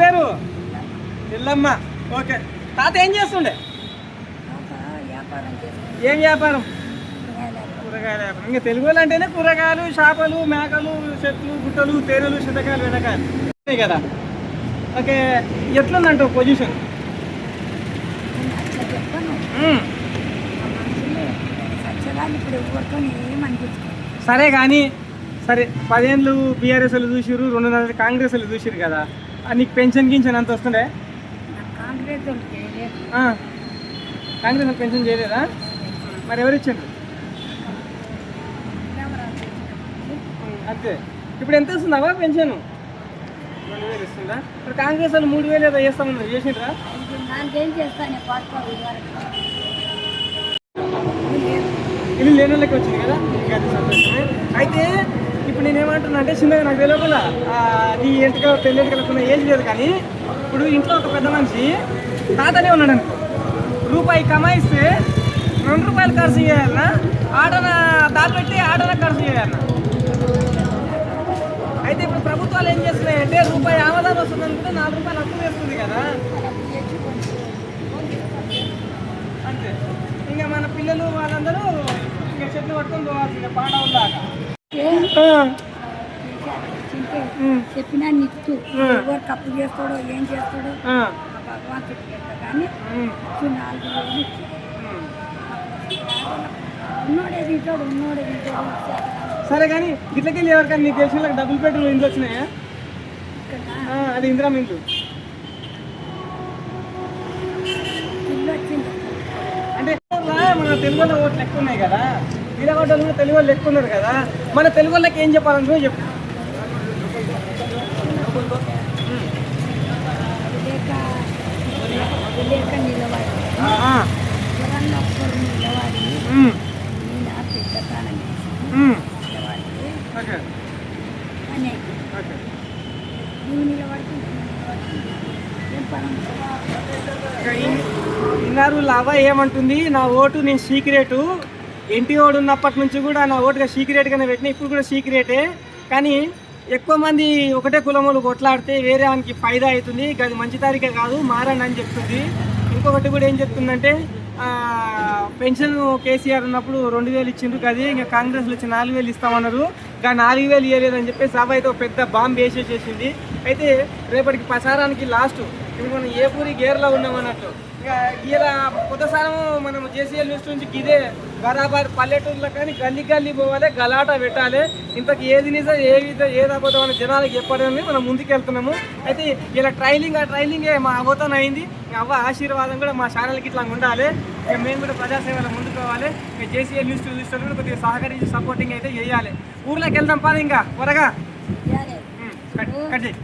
పేరు? ఎల్లమ్మ. ఓకే. తాత ఏం చేస్తుండే? ఏం వ్యాపారం? కూరగాయల వ్యాపారం. ఇంకా తెలుగు వాళ్ళు అంటేనే కూరగాయలు, చేపలు, మేకలు, చెట్లు, గుట్టలు, తేనెలు, చింతకాయలు, వెనకాయలు కదా. ఓకే, ఎట్లుందంటావు పొజిషన్? సరే కానీ సరే 10 ఏళ్ళు బీఆర్ఎస్ వాళ్ళు చూసిరు, 2.5 కాంగ్రెస్ వాళ్ళు చూసిరు కదా. నీకు పెన్షన్ గించిన అంత వస్తుండే? కాంగ్రెస్ వాళ్ళు పెన్షన్ చేయలేదా? మరి ఎవరు ఇచ్చారు? అంతే. ఇప్పుడు ఎంత వస్తుందా పెన్షన్? 2,000 ఇస్తుందా? ఇప్పుడు కాంగ్రెస్ వాళ్ళు 3,000 ఏదో చేస్తామన్నారు, చేసిండ్రా? ఇల్లు లేని వాళ్ళకి వచ్చింది కదా. అది సంతోషమే. అయితే ఇప్పుడు నేనేమంటున్నా అంటే, చిన్నగా నాకు తెలియకుండా నీ ఎంతగా పెళ్ళి కలుపుకున్న ఏజ్ లేదు, కానీ ఇప్పుడు ఇంట్లో ఒక పెద్ద మనిషి తాతనే ఉన్నాడు అనుకో, రూపాయి కమాయిస్తే 2 రూపాయలు ఖర్చు చేయాలన్నా, ఆటన దాచిపెట్టి ఆటన ఖర్చు చేయాలన్నా. అయితే ఇప్పుడు ప్రభుత్వాలు ఏం చేస్తున్నాయంటే, రూపాయి ఆమదాన్ని వస్తుందంటే 4 రూపాయలు అప్పు వేస్తుంది కదా. అంతే. ఇంకా మన పిల్లలు వాళ్ళందరూ ఇంకా చెట్లు పట్టుకొని పోవాల్సిందే పాడవులాగా. చెప్పినా నిత్తు ఎవరు తప్పు చేస్తాడో ఏం చేస్తాడో భగవంతుడు కానీ 4,000 ఉన్నోడే తింటాడు, ఉన్నోడే తింటాడు. సరే కానీ ఇట్లకెళ్ళి ఎవరికైనా నీకు తెలిసిన డబుల్ బెడ్రూమ్ ఇంట్లో వచ్చినాయా? అది ఇందిరా ఇంట్లో అంటే మన తెలుగు వాళ్ళ ఓట్లు ఎక్కువ ఉన్నాయి కదా, వీళ్ళ వాళ్ళు కూడా తెలుగు వాళ్ళు ఎక్కువ ఉన్నారు కదా. మన తెలుగు వాళ్ళకి ఏం చెప్పాలని చెప్పు. ఇన్నారు లావా ఏమంటుంది, నా ఓటు నేను సీక్రెటు, ఇంటి ఓడు ఉన్నప్పటి నుంచి కూడా నా ఓటుగా సీక్రెట్గానే పెట్టిన, ఇప్పుడు కూడా సీక్రెటే. కానీ ఎక్కువ మంది ఒకటే కులములు కొట్లాడితే వేరే వానికి ఫైదా అవుతుంది, అది మంచి తారీఖే కాదు, మారండి అని చెప్తుంది. ఇంకొకటి కూడా ఏం చెప్తుందంటే, పెన్షన్ కేసీఆర్ ఉన్నప్పుడు 2,000 ఇచ్చిండ్రు కదా, ఇంకా కాంగ్రెస్లో వచ్చి 4,000 ఇస్తామన్నారు, ఇంకా 4,000 ఇవ్వలేదని చెప్పి సభ అయితే ఒక పెద్ద బాంబు వేసేసేసింది. అయితే రేపటికి ప్రచారానికి లాస్ట్, ఇప్పుడు మనం ఏ పూరి గేర్లో ఉన్నామన్నట్టు. ఇంకా ఇలా కొత్తసారం మనం జేసీఎల్ న్యూస్ నుంచి ఇదే బరాబర్ పల్లెటూరులో కానీ గల్లీ గల్లీ పోవాలి, గలాట పెట్టాలి. ఇంతకు ఏది నిజం ఏది అబద్ధం అని జనాలకు చెప్పడానికి మనం ముందుకు వెళ్తున్నాము. అయితే ఇలా ట్రైలింగే మా అవతోన అయింది. అవ్వ ఆశీర్వాదం కూడా మా ఛానల్కి ఇట్లా ఉండాలి. మేము కూడా ప్రజాసేవలో ముందుకు పోవాలి. జేసీఎల్ న్యూస్ చూస్తే కూడా కొద్దిగా సహకరించి సపోర్టింగ్ అయితే చేయాలి. ఊర్లోకి వెళ్దాం పని ఇంకా త్వరగా కట్ చేయి.